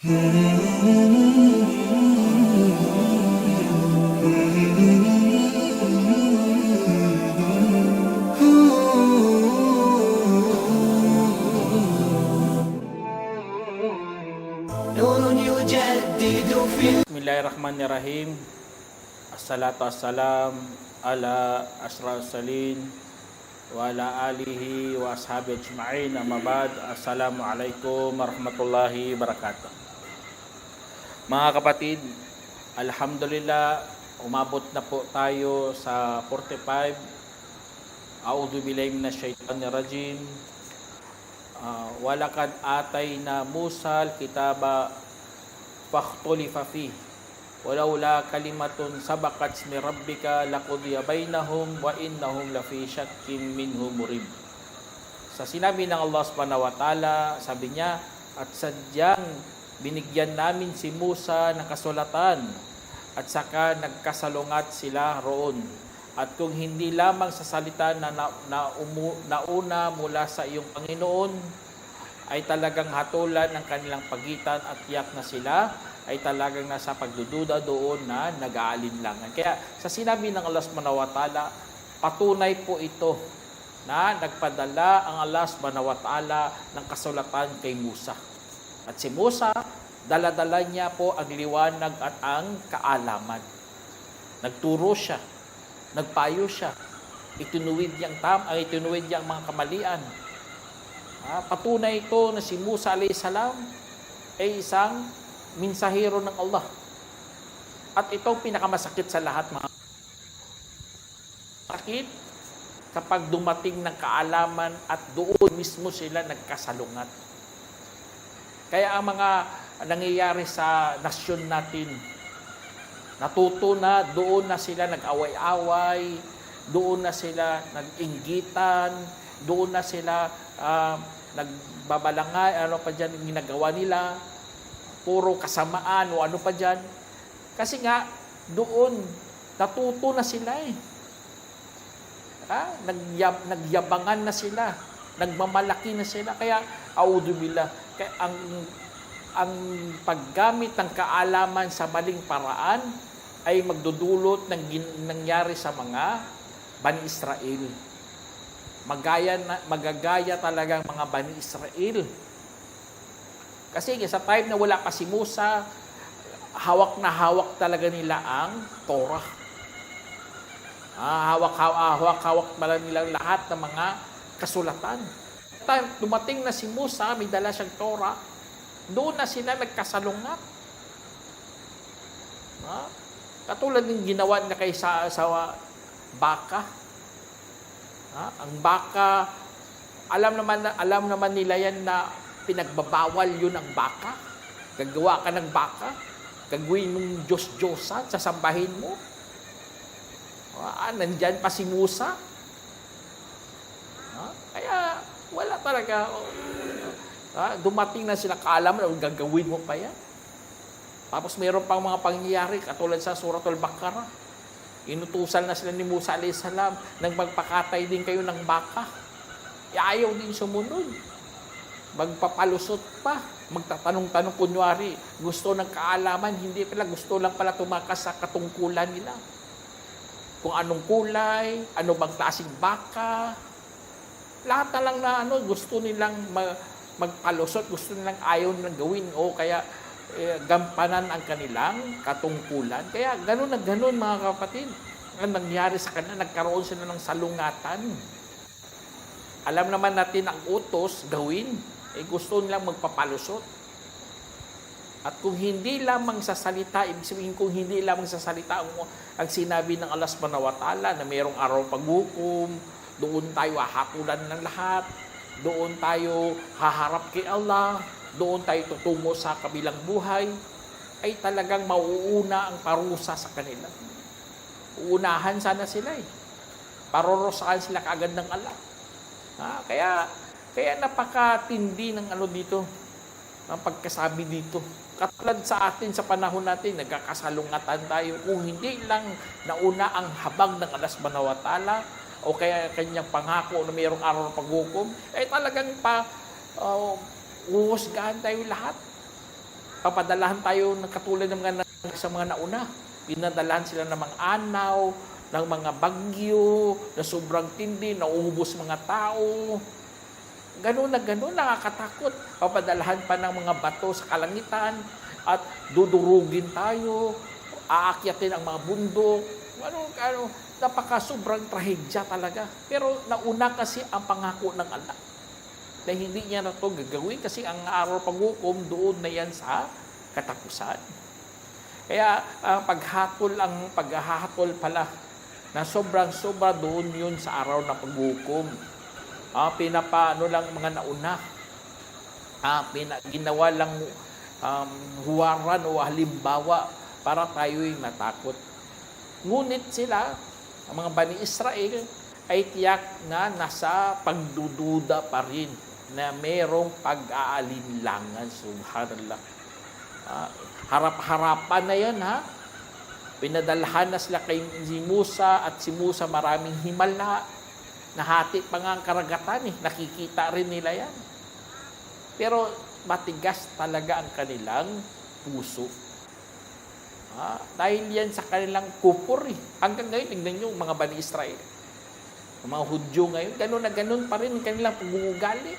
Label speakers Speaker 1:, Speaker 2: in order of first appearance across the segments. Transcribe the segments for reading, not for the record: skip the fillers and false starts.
Speaker 1: Bismillahirrahmanirrahim. Assalatu wassalam ala asyrafil salin wa ala alihi wa ashabi ajma'in. Amma ba'd. Assalamualaikum warahmatullahi wabarakatuh. Mga kapatid, alhamdulillah, umabot na po tayo sa 45. A'udhu billahi minasyaitanir rajim. Walakad atayna Musal kitaba fakhtulifa fihi walaula kalimatun sabaqat mi rabbika laqudiya bainahum wa innahum lafi syakkin minhu murib. Sa sinabi ng Allah Subhanahu wa Ta'ala, sabi niya, at sadyang binigyan namin si Musa ng kasulatan at saka nagkasalungat sila roon. At kung hindi lamang sa salita na nauna mula sa iyong Panginoon, ay talagang hatulan ng kanilang pagitan at tiyak na sila ay talagang nasa pagdududa doon na nag-aalinlangan. Kaya sa sinabi ng Allah Subhanahu wa Ta'ala, patunay po ito na nagpadala ang Allah Subhanahu wa Ta'ala ng kasulatan kay Musa. At si Musa, dala-dala niya po ang liwanag at ang kaalaman. Nagturo siya, nagpayo siya, itinuwid niyang mga kamalian. Patunay ito na si Musa alayhi salam ay isang minsahero ng Allah. At ito pinakamasakit sa lahat, mga sakit kapag dumating ng kaalaman at doon mismo sila nagkasalungat. Kaya ang mga nangyayari sa nasyon natin, natuto na, doon na sila nag-away-away, doon na sila nag-inggitan, doon na sila nagbabalangay, ano pa dyan yung ginagawa nila, puro kasamaan o ano pa dyan. Kasi nga, doon, natuto na sila eh. Nagyabangan na sila, nagmamalaki na sila. Kaya, audubillah, kaya ang paggamit ng kaalaman sa maling paraan ay magdudulot ng nangyari sa mga Bani Israel. Magagaya talaga ang mga Bani Israel. Kasi sa time na wala pa si Musa, hawak na hawak talaga nila ang Torah. Hawak pala nila lahat ng mga kasulatan. Time dumating na si Musa, may dala siyang Torah, doon na sila nagkasalungat. Katulad ng ginawa na kay sa baka. Ang baka, alam naman nila yan na pinagbabawal yun ang baka. Gagawa ka ng baka, gagawin mong Diyos-Diyosan, sasambahin mo. Nandyan pa si Musa. Kaya wala talaga. Dumating na sila, kaalaman, gagawin mo pa yan. Tapos mayroon pang mga pangyayari, katulad sa Suratul Baqarah. Inutusan na sila ni Musa alayhi salam nang magpakatay din kayo ng baka. Ayaw din sumunod. Magpapalusot pa. Magtatanong-tanong kunwari. Gusto ng kaalaman, hindi pala. Gusto lang pala tumakas sa katungkulan nila. Kung anong kulay, ano bang klaseng baka. Lahat na lang na gusto nilang magpalusot, gusto nilang ayaw nilang gawin. O kaya gampanan ang kanilang katungkulan. Kaya ganun na ganun, mga kapatid. Ang nangyari sa kanila, nagkaroon sila ng salungatan. Alam naman natin ang utos gawin, gusto nilang magpapalusot. At kung hindi lamang sa salita, ibig sabihin kung hindi lamang sa salita ang sinabi ng Allah Subhanahu wa Ta'ala na mayroong araw paghukom, doon tayo hahapulan ng lahat, doon tayo haharap kay Allah, doon tayo tutungo sa kabilang buhay, ay talagang mauuna ang parusa sa kanila. Uunahan sana sila eh. Parurusahan sila kaagad ng Allah. Kaya napakatindi ng dito, ang pagkasabi dito. Katulad sa atin, sa panahon natin, nagkakasalungatan tayo. Kung hindi lang nauna ang habag ng Allah Subhanahu wa Ta'ala, o kaya kanyang pangako na mayroong araw ng paghukom, ay talagang uhusgahan tayo lahat. papadalahan tayo ng katulad ng sa mga nauna. Pinadalahan sila ng mga anaw, ng mga bagyo, na sobrang tindi, nauubos mga tao. Ganun, nakakatakot. Papadalahan pa ng mga bato sa kalangitan at dudurugin tayo, aakyatin ang mga bundok. Sobrang trahedya talaga. Pero nauna kasi ang pangako ng Allah. Na hindi niya na ito gagawin kasi ang araw paghukom doon na yan sa katapusan. Kaya ang paghahatol pala na sobrang-sobra doon yun sa araw ng paghukom. Pinapaano lang mga nauna. Ginawa lang huwaran o halimbawa para tayo'y matakot. Ngunit sila, ang mga Bani Israel, ay tiyak na nasa pagdududa pa rin na merong pag-aalinlangan. Subhanallah. Harap-harapan na yan, ha? Pinadalhan na sila kay si Musa at si Musa maraming himala. Nahati pa nga ang karagatan, nakikita rin nila yan. Pero matigas talaga ang kanilang puso. Dahil yan sa kanilang kupor. Hanggang ngayon, tingnan nyo mga Bani Israel. Ang mga Hudyo ngayon, ganun pa rin ang kanilang pag-uugali.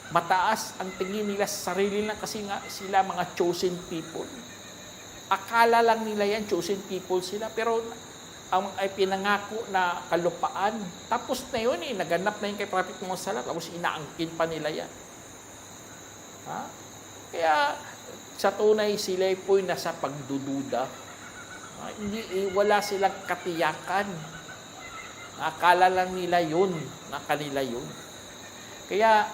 Speaker 1: Mataas ang tingin nila sa sarili nila kasi nga sila mga chosen people. Akala lang nila yan, chosen people sila. Pero ang ay pinangako na kalupaan, tapos na yun naganap na yun kay Prophet Muhammad, tapos inaangkin pa nila yan. Kaya sa tunay sila po'y nasa pagdududa. Wala silang katiyakan. Akala lang nila yun, na kanila yun. Kaya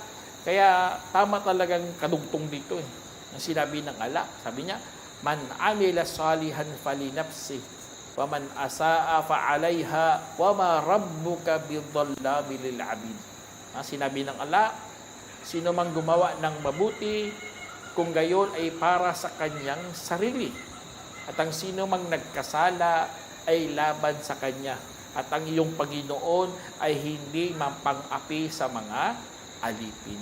Speaker 1: tama talagang kadugtong dito ang sinabi ng Allah. Sabi niya, man amila salihan falinafsi wa man asaa fa'alayha wa ma rabbuka bidhallabi lil 'abid. Sinabi ng Allah, sino mang gumawa ng mabuti, kung gayon ay para sa kanyang sarili. At ang sino mang nagkasala ay laban sa kanya. At ang iyong Panginoon ay hindi mampang-api sa mga alipin.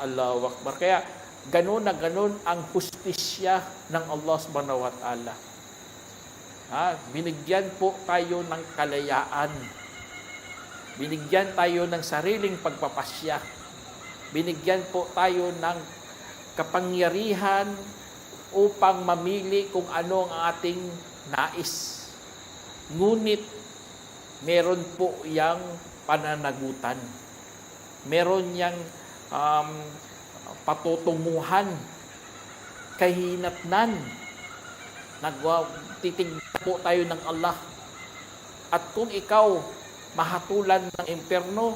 Speaker 1: Allahu Akbar. Kaya ganun na ganun ang hustisya ng Allah subhanahu wa ta'ala. Binigyan po tayo ng kalayaan. Binigyan tayo ng sariling pagpapasya. Binigyan po tayo ng kapangyarihan upang mamili kung ano ang ating nais. Ngunit meron po yang pananagutan. Meron yang patutunguhan, kahinatnan. Titignan po tayo ng Allah. At kung ikaw mahatulan ng impyerno,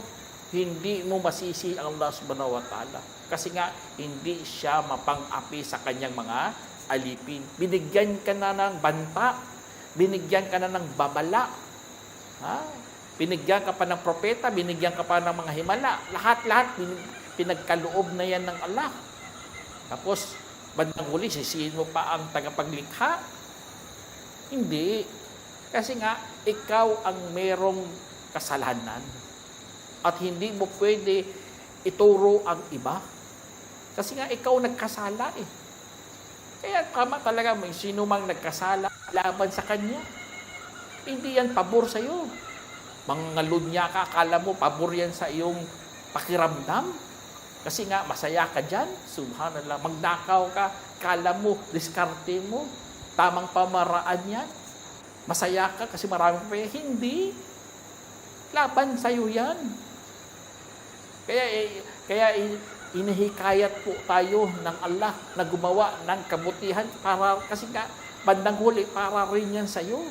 Speaker 1: hindi mo masisi ang Allah subhanahu wa ta'ala. Kasi nga, hindi siya mapang-api sa kanyang mga alipin. Binigyan ka na ng banta, binigyan ka na ng babala, binigyan ka pa ng propeta, binigyan ka pa ng mga himala. Lahat-lahat, pinagkaloob na yan ng Allah. Tapos, bandang huli, sisihin mo pa ang tagapaglikha? Hindi. Kasi nga, ikaw ang merong kasalanan. At hindi mo pwede ituro ang iba. Kasi nga, ikaw nagkasala Kaya tama talaga, may sino mang nagkasala laban sa kanya. Hindi yan pabor sa iyo. Mangalunya ka, akala mo pabor yan sa iyong pakiramdam. Kasi nga, masaya ka dyan. Subhanallah. Magnakaw ka, akala mo, diskarte mo. Tamang pamaraan yan. Masaya ka kasi marami pa yan. Hindi. Laban sa iyo yan. Kaya inihikayat po tayo ng Allah na gumawa ng kabutihan para, kasi nga, bandang huli, para rin yan sa iyo.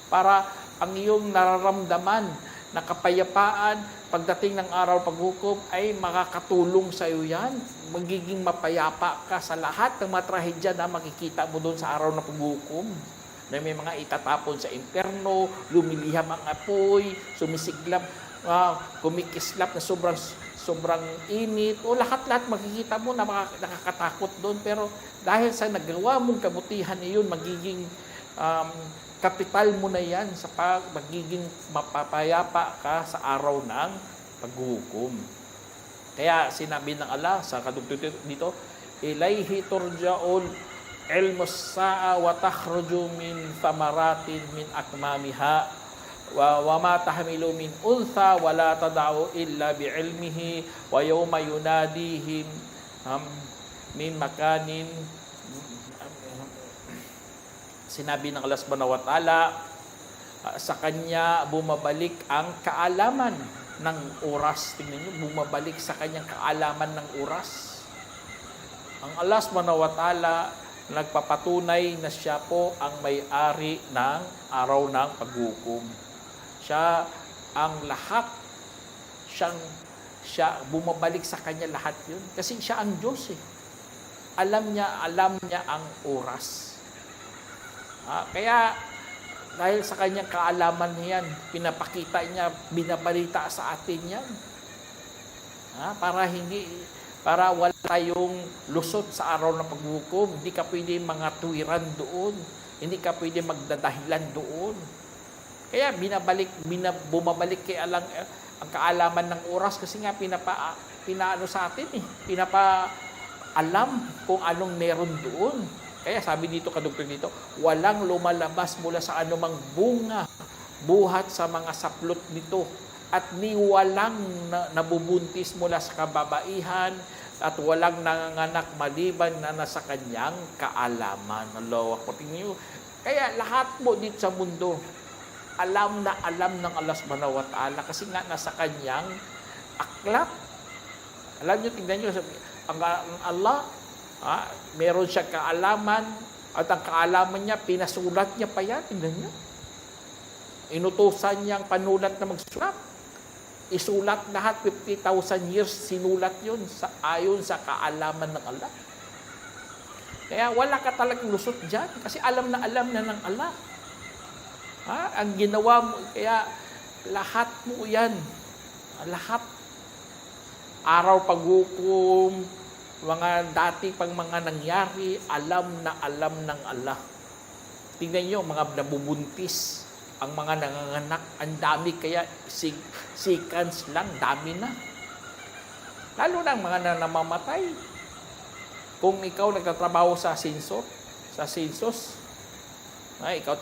Speaker 1: Para ang iyong nararamdaman na kapayapaan pagdating ng araw paghukom ay makakatulong sa iyo yan. Magiging mapayapa ka sa lahat ng mga trahedya na makikita mo doon sa araw ng paghukom. Na may mga itatapon sa impyerno, lumiliham ang apoy, sumisiglap, kumikislap na sobrang init, o lahat-lahat makikita mo na nakakatakot doon. Pero dahil sa nagawa mong kabutihan iyon, magiging kapital mo na yan sa magiging mapapayapa ka sa araw ng paghukom. Kaya sinabi ng Allah sa kadugtong dito, ilayhi turja'un ilmus sa'a wa takhruju min thamaratin min akmamiha wa ma tahmilu min untha wa la tad'u illa bi'ilmihi wa yawma yunadihim min makanin. Sinabi ng Allah subhanahu wa ta'ala, sa Kanya bumabalik ang kaalaman ng oras. Tingnan niyo, bumabalik sa Kanyang kaalaman ng oras. Ang Allah subhanahu wa ta'ala nagpapatunay na Siya po ang may-ari ng araw ng paghukom. Siya ang lahat. Siya bumabalik sa Kanya lahat yun. Kasi Siya ang Diyos eh. Alam niya ang oras. Kaya dahil sa Kanyang kaalaman niyan, pinapakita niya, binabalita sa atin yan. Para wala tayong lusot sa araw ng paghukom. Hindi ka pwede mga tuwiran doon. Hindi ka pwede magdadahilan doon. Kaya bumabalik kay ang kaalaman ng oras kasi nga pinaano sa atin eh. Pinapaalam kung anong meron doon. Kaya sabi dito, kadugtong dito, walang lumalabas mula sa anumang bunga, buhat sa mga saplot nito, at walang nabubuntis mula sa kababaihan, at walang nanganganak maliban na nasa kanyang kaalaman. Allah, tingnan. Kaya lahat mo dito sa mundo, alam ng Allah subhanahu wa ta'ala kasi nga nasa kanyang aklat. Alam nyo, tingnan nyo, ang Allah, meron siya kaalaman at ang kaalaman niya, pinasulat niya pa yan. Tingnan niyo. Inutusan niyang panulat na magsulat. Isulat lahat, 50,000 years sinulat yun ayon sa kaalaman ng Allah. Kaya wala ka talagang lusot dyan kasi alam na ng Allah. Ang ginawa mo, kaya lahat mo yan. Lahat. Araw paghukom, mga dati pang mga nangyari, alam ng Allah. Tingnan nyo, mga nabubuntis, ang mga nanganganak, ang dami, kaya seconds lang, dami na. Lalo na ang mga namamatay. Kung ikaw nagtatrabaho sa census, ikaw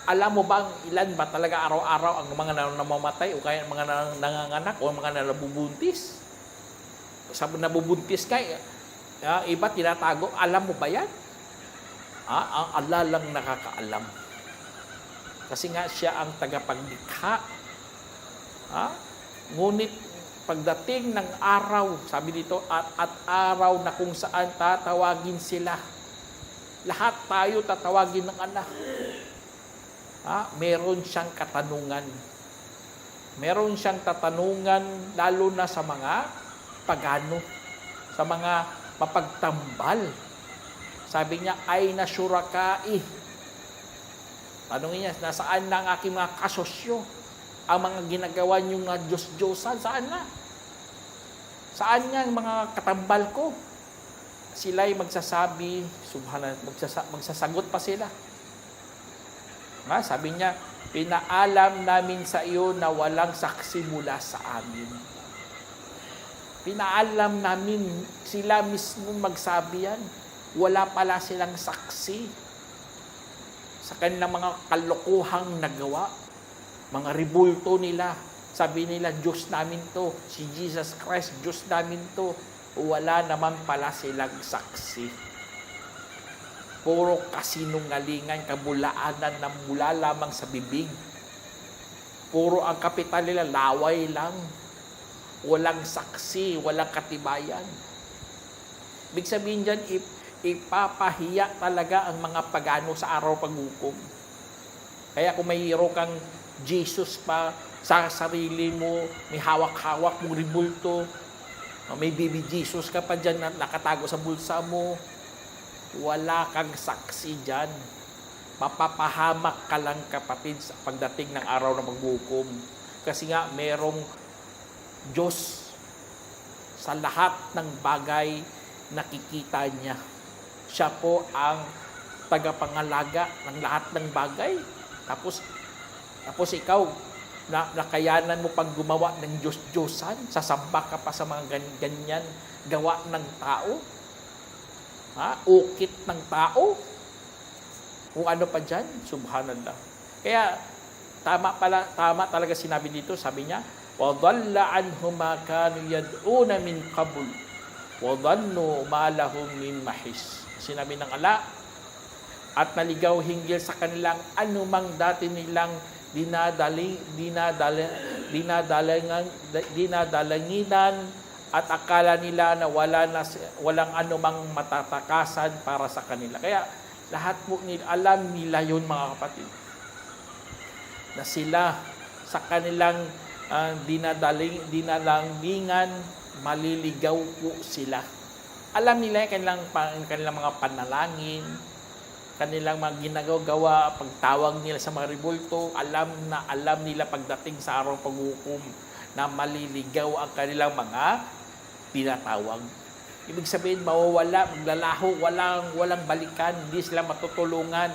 Speaker 1: alam mo ba ang ilan ba talaga araw-araw ang mga namamatay o kaya mga nanganganak o mga nabubuntis? Sabi nabubuntis ka, iba tinatago, alam mo ba yan? Ang Allah lang nakakaalam. Kasi nga siya ang tagapaglikha. Ngunit pagdating ng araw, sabi dito, at araw na kung saan tatawagin sila. Lahat tayo tatawagin ng Allah. Meron siyang katanungan. Meron siyang tatanungan lalo na sa mga pagano, sa mga mapagtambal. Sabi niya, ay nasyurakai. Tanongin niya, nasaan na ang aking mga kasosyo? Ang mga ginagawa niyong mga Diyos-Diyosan, saan na? Saan nga ang mga katambal ko? Sila'y magsasabi, magsasagot pa sila. Sabi niya, pinaalam namin sa iyo na walang saksi mula sa amin. Pinaalam namin, sila mismo magsabi yan. Wala pala silang saksi sa kanilang mga kalokohang nagawa. Mga ribulto nila. Sabi nila, Diyos namin to. Si Jesus Christ, Diyos namin to. Wala naman pala silang saksi. Puro kasinungalingan, kabulaanan na mula lamang sa bibig. Puro ang kapital nila, laway lang. Walang saksi, walang katibayan. Ibig sabihin dyan, ipapahiya talaga ang mga pagano sa araw paghukom. Kaya kung mayroon kang Jesus pa sa sarili mo, may hawak-hawak mong ribulto, may baby Jesus ka pa dyan na nakatago sa bulsa mo, wala kang saksi dyan. Mapapahamak ka lang, kapatid, sa pagdating ng araw ng paghukom. Kasi nga, merong Diyos sa lahat ng bagay nakikita niya. Siya po ang tagapangalaga ng lahat ng bagay. Tapos ikaw, nakayanan mo pang gumawa ng Diyos-Diyosan, sasamba ka pa sa mga ganyan gawa ng tao. Ukit ng tao. Kung ano pa dyan, subhanallah. Kaya, tama talaga sinabi dito, sabi niya, وَضَلَّ عَنْهُمْ مَا كَانُوا يَدْعُونَ مِنْ قَبْلُ وَظَنُّوا مَا لَهُمْ مِنْ مَحِيصٍ. Sinabi ng Allah, at naligaw hinggil sa kanilang anumang dati nilang dinadalanginan at akala nila na walang anumang matatakasan para sa kanila. Kaya lahat po nila, alam nila yun mga kapatid, na sila sa kanilang dinalangingan, maliligaw po sila. Alam nila yung kanilang mga panalangin, kanilang mga ginagawa, pagtawag nila sa mga rebulto, alam nila pagdating sa araw paghukom na maliligaw ang kanilang mga pinatawag. Ibig sabihin, mawawala, maglalaho, walang balikan, hindi sila matutulungan.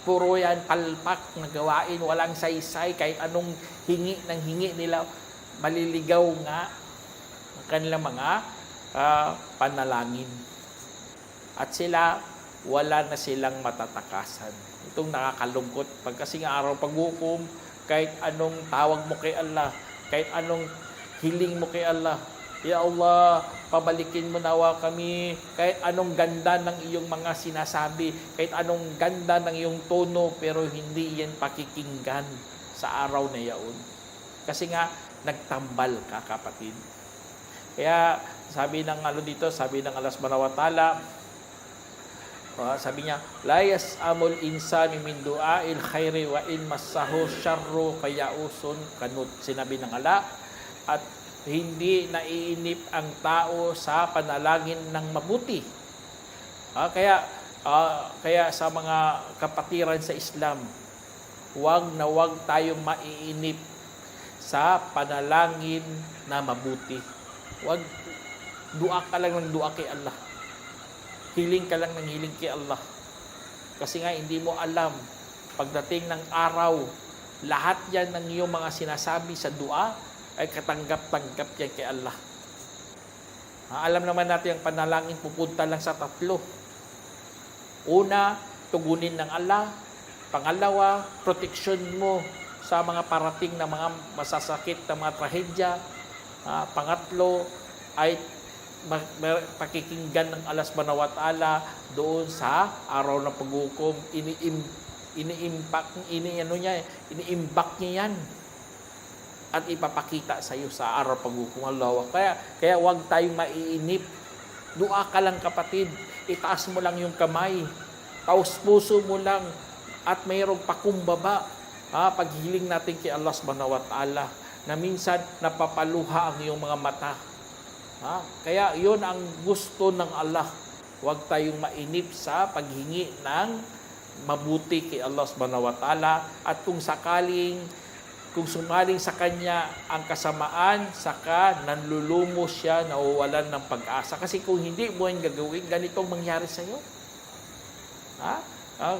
Speaker 1: Puro yan palpak na gawain, walang saysay, kahit anong hingi nila, maliligaw nga ang kanilang mga panalangin. At sila, wala na silang matatakasan. Itong nakakalungkot. Pagkasing araw paghukom, kahit anong tawag mo kay Allah, kahit anong hiling mo kay Allah, Ya Allah, pabalikin mo nawa kami, kahit anong ganda ng iyong mga sinasabi, kahit anong ganda ng iyong tono, pero hindi yan pakikinggan sa araw na yaon. Kasi nga, nagtambal ka, kapatid. Kaya, sabi ng Allah subhanahu wa ta'ala, sabi niya, La yas'amul insani min du'ail khairi wa in massahu syarru fayausun kanut. Sinabi ng Allah, at hindi naiinip ang tao sa panalangin ng mabuti. Kaya sa mga kapatiran sa Islam, huwag tayong maiinip sa panalangin na mabuti. Huwag, dua ka lang ng dua kay Allah. Hiling ka lang ng hiling kay Allah. Kasi nga, hindi mo alam, pagdating ng araw, lahat yan ng iyong mga sinasabi sa dua, ay katanggap-tanggap yan kay Allah. Alam naman natin, ang panalangin pupunta lang sa tatlo. Una, tugunin ng Allah. Pangalawa, proteksyon mo sa mga parating na mga masasakit na mga trahedya. Pangatlo, ay pakikinggan ng Allah subhanahu wa ta'ala doon sa araw ng paghukom. Iniimbak niya yan at ipapakita sa iyo sa araw paghukom. Allah. Kaya huwag tayong maiinip. Dua ka lang, kapatid. Itaas mo lang yung kamay. Taos puso mo lang at mayroong pakumbaba. Paghiling natin kay Allah subhanahu wa ta'ala na minsan napapaluha ang iyong mga mata. Kaya yun ang gusto ng Allah. Huwag tayong mainip sa paghingi ng mabuti kay Allah subhanahu wa ta'ala. At kung sumaling sa Kanya ang kasamaan, saka nanlulumos siya, nawawalan ng pag-asa. Kasi kung hindi mo yung gagawin, ganitong mangyari sa iyo.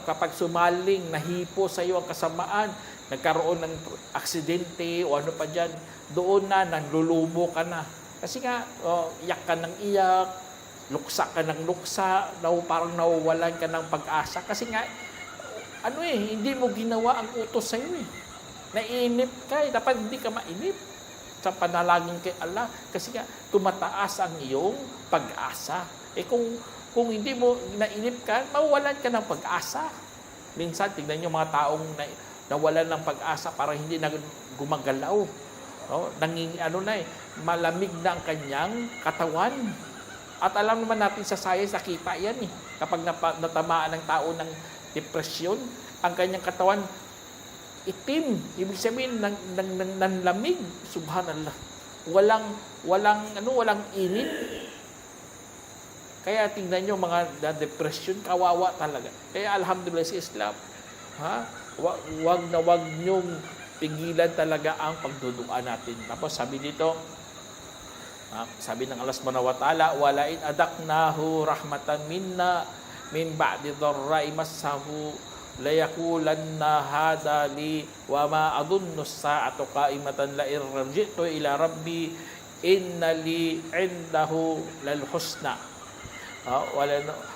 Speaker 1: Kapag sumaling, nahipo sa iyo ang kasamaan, nagkaroon ng aksidente o ano pa dyan, doon na, nanlulumo ka na. Kasi nga, iyak ka ng iyak, luksa ka ng luksa, parang nawawalan ka ng pag-asa. Kasi nga, hindi mo ginawa ang utos sa iyo eh. Naiinip ka, dapat hindi ka mainip sa panalangin kay Allah. Kasi nga, tumataas ang iyong pag-asa. Kung hindi mo nainip ka, mawawalan ka ng pag-asa. Minsan, tignan nyo mga taong nawalan ng pag-asa para hindi na gumagalaw. Malamig na ang kanyang katawan. At alam naman natin sa science, nakita yan eh. Kapag natamaan ng tao ng depresyon, ang kanyang katawan itim. Ibig sabihin, nanlamig. Subhanallah. Walang init. Kaya tingnan nyo mga depression, kawawa talaga. Kaya alhamdulillah sa Islam, wag nyong pigilan talaga ang pagdudua natin. Tapos sabi dito, sabi ng Allah subhanahu wa ta'ala, wala in adaknahu rahmatan minna min ba'di dharra'i massahu la yaqulanna hada li wa ma adunnu as-sa'atu qa'imatan la irji'tu ila rabbi inna li indahu lal husna.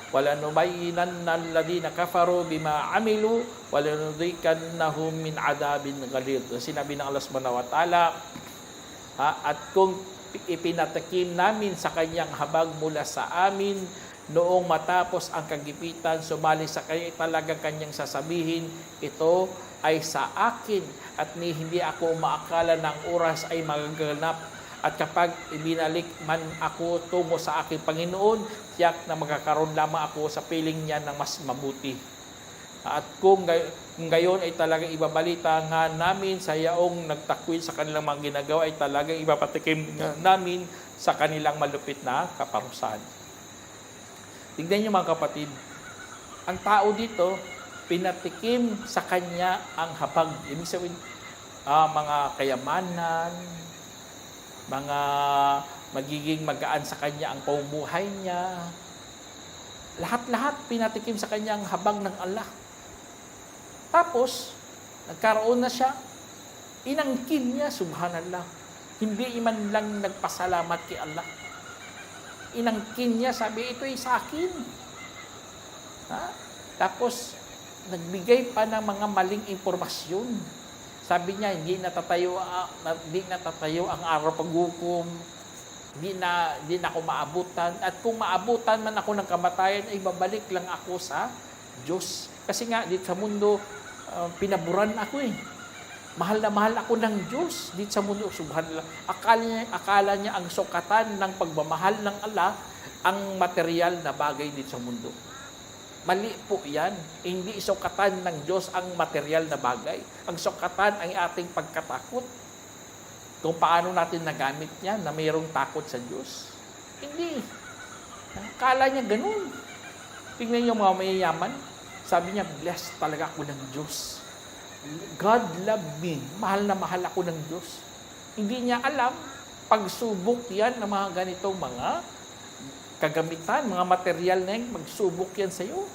Speaker 1: Wala nubayyinanna alladhina kafaru bima amilu wala nudhikannahum min adabin ghalid. Sinabi ng Allah Subhanahu wa Ta'ala, at kung ipinatakim namin sa kanyang habag mula sa amin noong matapos ang kagipitan, sumali sa kanya talaga kanyang sasabihin, ito ay sa akin at hindi ako umaakala ng oras ay magaganap. At kapag ibinalik man ako tungo sa aking Panginoon, tiyak na magkakaroon lamang ako sa piling niya ng mas mabuti. At kung gayon ay talagang ibabalita nga namin sa yaong nagtakwil sa kanilang mga ginagawa, ay talagang ibapatikim namin sa kanilang malupit na kaparusahan. Tignan niyo mga kapatid, ang tao dito, pinatikim sa kanya ang habag. Ibig sabihin, mga kayamanan, mga magiging magaan sa kanya ang pamumuhay niya. Lahat-lahat pinatikim sa kanya ang habag ng Allah. Tapos, nagkaroon na siya, inangkin niya, subhanallah. Hindi man lang nagpasalamat kay Allah. Inangkin niya, sabi, ito ay sa akin. Tapos, nagbigay pa ng mga maling impormasyon. Sabi niya, hindi natatayo ang araw paghukom, hindi na ako maabutan. At kung maabutan man ako ng kamatayan, ay babalik lang ako sa Diyos. Kasi nga, dito sa mundo, pinaburan ako eh. Mahal na mahal ako ng Diyos dito sa mundo. Subhanallah. Akala niya ang sukatan ng pagmamahal ng Allah ang material na bagay dito sa mundo. Mali po yan. Hindi sukatan ng Diyos ang material na bagay. Ang sukatan ay ating pagkatakot. Kung paano natin nagamit niya na mayroong takot sa Diyos. Hindi. Akala niya ganun. Tingnan niyo mga mayayaman. Sabi niya, blessed talaga ako ng Diyos. God love me. Mahal na mahal ako ng Diyos. Hindi niya alam, pagsubok yan ng mga ganitong mga kagamitan, mga material na yan, magsubok yan sa iyo.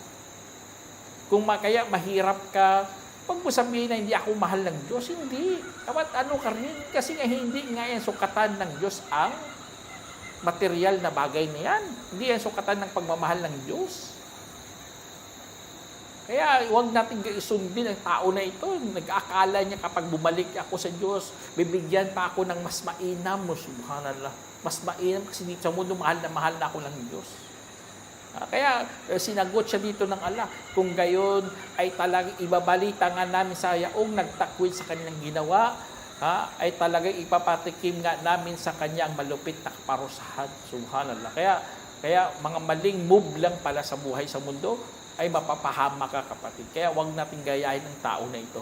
Speaker 1: Kung kaya mahirap ka, pag mo sabihin na hindi ako mahal ng Diyos, hindi. Dapat ano ka rin, kasi nga hindi nga yan sukatan ng Diyos ang material na bagay na yan. Hindi yan sukatan ng pagmamahal ng Diyos. Kaya huwag natin isundin ang tao na ito. Nag-aakala niya kapag bumalik ako sa Diyos, bibigyan pa ako ng mas mainam mo, subhanallah. Mas mainam kasi dito sa mundo, mahal na ako ng Diyos. Kaya sinagot siya dito ng Allah. Kung gayon ay talagang ibabalita nga namin sa yaong nagtakwil sa kanilang ginawa, ay talagang ipapatikim nga namin sa kanya ang malupit na kaparusahan. Subhanallah. Kaya mga maling move lang pala sa buhay sa mundo, ay mapapahama ka kapatid. Kaya huwag natin gayahin ng tao na ito.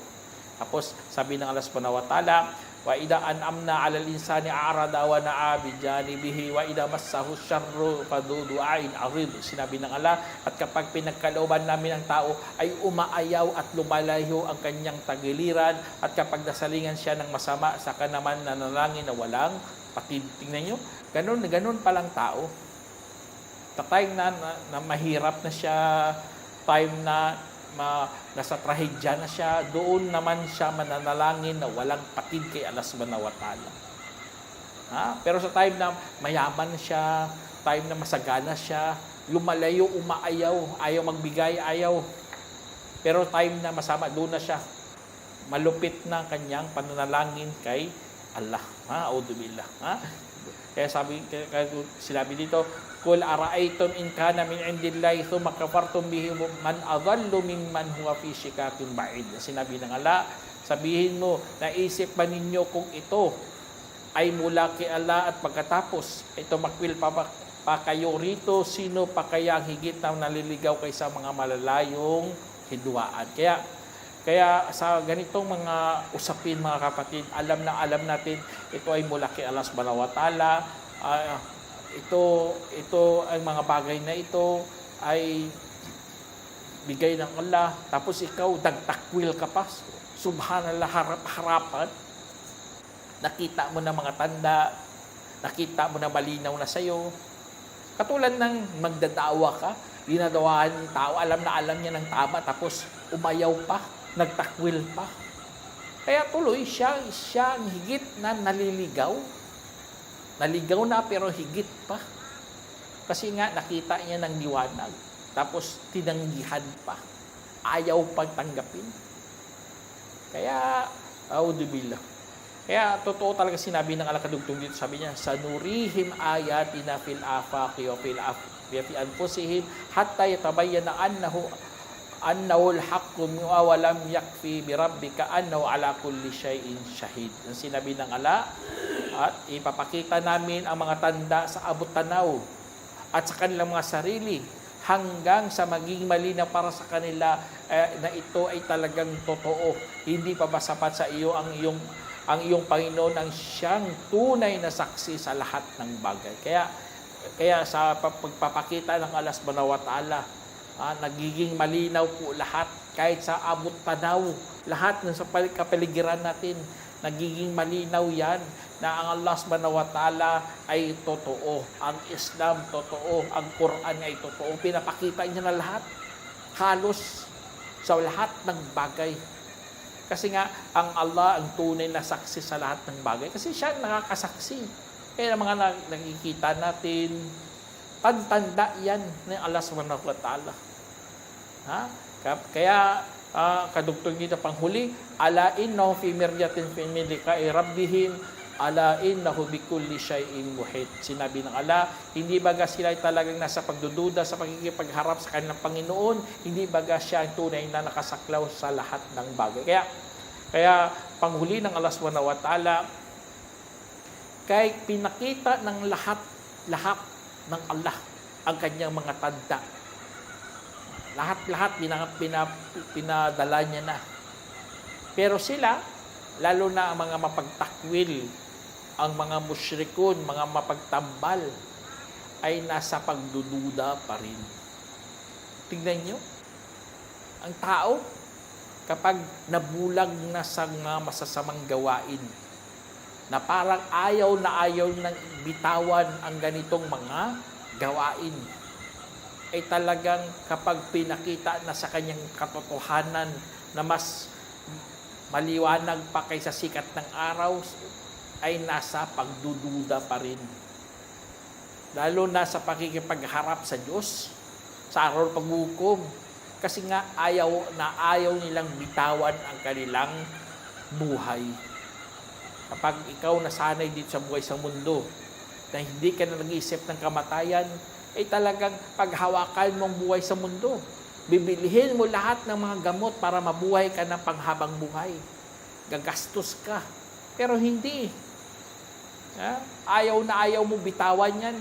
Speaker 1: Tapos sabi ng Allah Subhanahu wa Ta'ala, wa idha an'amna 'alal insani a'rada wa na'a bi janibihi wa idha massahu syarru fadu'ain arid. Sinabi ng Allah, at kapag pinagkalooban namin ang tao ay umaayaw at lumalayo ang kanyang tagiliran, at kapag nasalingan siya ng masama, saka naman nanalangin na walang patid. Tingnan niyo, ganun palang tao. Time na mahirap na siya, time na nasa trahedya na siya, doon naman siya mananalangin na walang patid kay Allah Subhanahu wa Ta'ala. Pero sa time na mayaman siya, time na masagana siya, lumalayo, umaayaw, ayaw magbigay, ayaw. Pero time na masama, doon na siya. Malupit na kanyang pananalangin kay Allah. Audubillah. Kaya sinabi dito, Kul ara'aytum in kana min indillahi thumma kafartum bihi man adallu mimman huwa fi shikakin ba'id. Sinabi ng Allah, sabihin mo, naisip ba ninyo kung ito ay mula kay Allah at pagkatapos ito makwil pa kayo rito, sino pa kaya ang higit na naliligaw kaysa mga malalayong hidwaan. Kaya sa ganitong mga usapin mga kapatid, alam natin ito ay mula kay Allah Subhanahu wa Ta'ala. Ito ang mga bagay na ito ay bigay ng Allah. Tapos ikaw, dagtakwil ka pa. Subhanallah, harap-harapan. Nakita mo na mga tanda. Nakita mo na malinaw na sa'yo. Katulad ng magdadawa ka, dinadawahan ng tao, alam niya ng tama, tapos umayaw pa, nagtakwil pa. Kaya tuloy siya ang higit na naliligaw. Naligaw na pero higit pa. Kasi nga nakita niya ng liwanag. Tapos tinanggihan pa. Ayaw pang tanggapin. Kaya, audibillah. Kaya totoo talaga sinabi ng Allah kadugtong dito. Sabi niya, sanurihim ayatina fil afaqi wa fi anfusihim hatta yatabayyana annahu al-haqqu wa lam yakfi bi rabbika annahu ala kulli shay'in shahid. Ang sinabi ng Allah, at ipapakita namin ang mga tanda sa abot tanaw at sa kanilang mga sarili hanggang sa maging malinaw para sa kanila na ito ay talagang totoo. Hindi pa ba sapat sa iyo ang iyong Panginoon ang siyang tunay na saksi sa lahat ng bagay. Kaya sa pagpapakita ng Allah subhanahu wa ta'ala, nagiging malinaw po lahat kahit sa abot tanaw, lahat ng sa kapaligiran natin, nagiging malinaw yan na ang Allah subhanahu wa ta'ala ay totoo. Ang Islam totoo. Ang Quran ay totoo. Pinapakita niya na lahat. Halos sa lahat ng bagay. Kasi nga, ang Allah ang tunay na saksi sa lahat ng bagay. Kasi siya nakakasaksi. Kaya mga nakikita natin, pantanda yan ng Allah subhanahu wa ta'ala. Kaya, kadugtong dito panghuli, ala innahu fi miryatin fi milika'i rabbihim ala innahu bikulli shay'in muhit. Sinabi ng Allah, hindi baga sila ay talagang nasa pagdududa sa pagkikipagharap sa kanilang Panginoon, hindi baga siya ang tunay na nakasaklaw sa lahat ng bagay. Kaya panghuli ng Allah subhanahu wa ta'ala, kay pinakita ng lahat ng Allah ang kanyang mga tanda. Lahat pinadala niya na. Pero sila, lalo na ang mga mapagtakwil, ang mga musyrikun, mga mapagtambal, ay nasa pagdududa pa rin. Tignan nyo, ang tao, kapag nabulag na sa mga masasamang gawain, na parang ayaw nang bitawan ang ganitong mga gawain, ay talagang kapag pinakita na sa kanyang katotohanan na mas maliwanag pa kaysa sikat ng araw, ay nasa pagdududa pa rin. Lalo na sa pakikipagharap sa Diyos, sa araw ng paghukom. Kasi nga ayaw nilang bitawan ang kanilang buhay. Kapag ikaw nasanay dito sa buhay sa mundo, na hindi ka na nag-iisip ng kamatayan, ay talagang paghawakan mong buhay sa mundo. Bibilihin mo lahat ng mga gamot para mabuhay ka ng panghabang buhay. Gagastos ka. Pero hindi. Ayaw mo bitawan yan.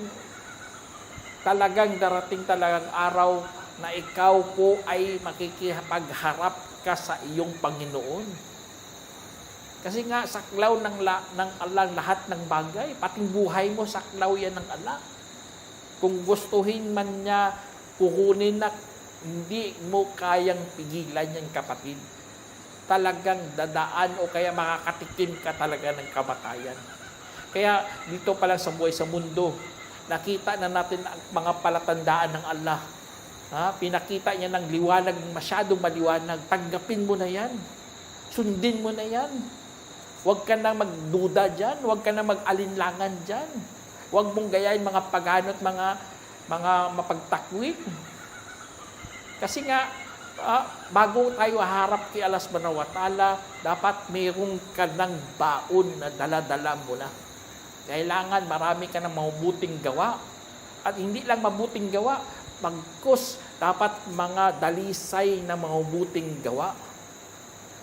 Speaker 1: Talagang darating talagang araw na ikaw po ay makikipagharap ka sa iyong Panginoon. Kasi nga, saklaw ng Allah lahat ng bagay. Pating buhay mo, saklaw yan ng Allah. Kung gustuhin man niya, kukunin na, hindi mo kayang pigilan yan, kapatid. Talagang dadaan o kaya makakatikim ka talaga ng kamatayan. Kaya dito pa lang sa buhay sa mundo, nakita na natin ang mga palatandaan ng Allah. Pinakita niya ng liwanag, masyadong maliwanag. Tanggapin mo na yan. Sundin mo na yan. Huwag ka na magduda dyan. Huwag ka na mag-alinlangan dyan. Huwag mong gayahin mga pagano at mga mapagtakwil. Kasi nga, bago tayo harap kay Allah subhanahu wa ta'ala, dapat mayroong ka ng baon na dala-dala mo na. Kailangan marami ka ng mabuting gawa. At hindi lang mabuting gawa, bagkus, dapat mga dalisay na mabuting gawa.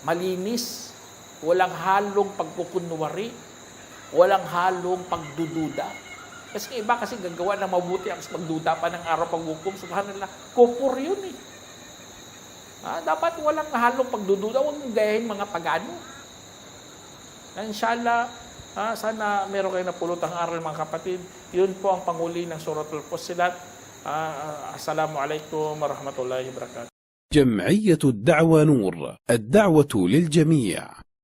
Speaker 1: Malinis, walang halong pagkukunwari, walang halong pagdududa. Kasi iba kasi gagawa ng mabuti at magduda pa ng araw paghukom, subhanallah, kupur yun eh. Dapat walang halong pagdududa, huwag mong gayahin mga pagano. Inshallah, sana meron kayo napulutang aral mga kapatid. Yun po ang panguli ng Suratul Fussilat. Assalamualaikum warahmatullahi wabarakatuh.
Speaker 2: جمعية الدعوة نور، الدعوة للجميع.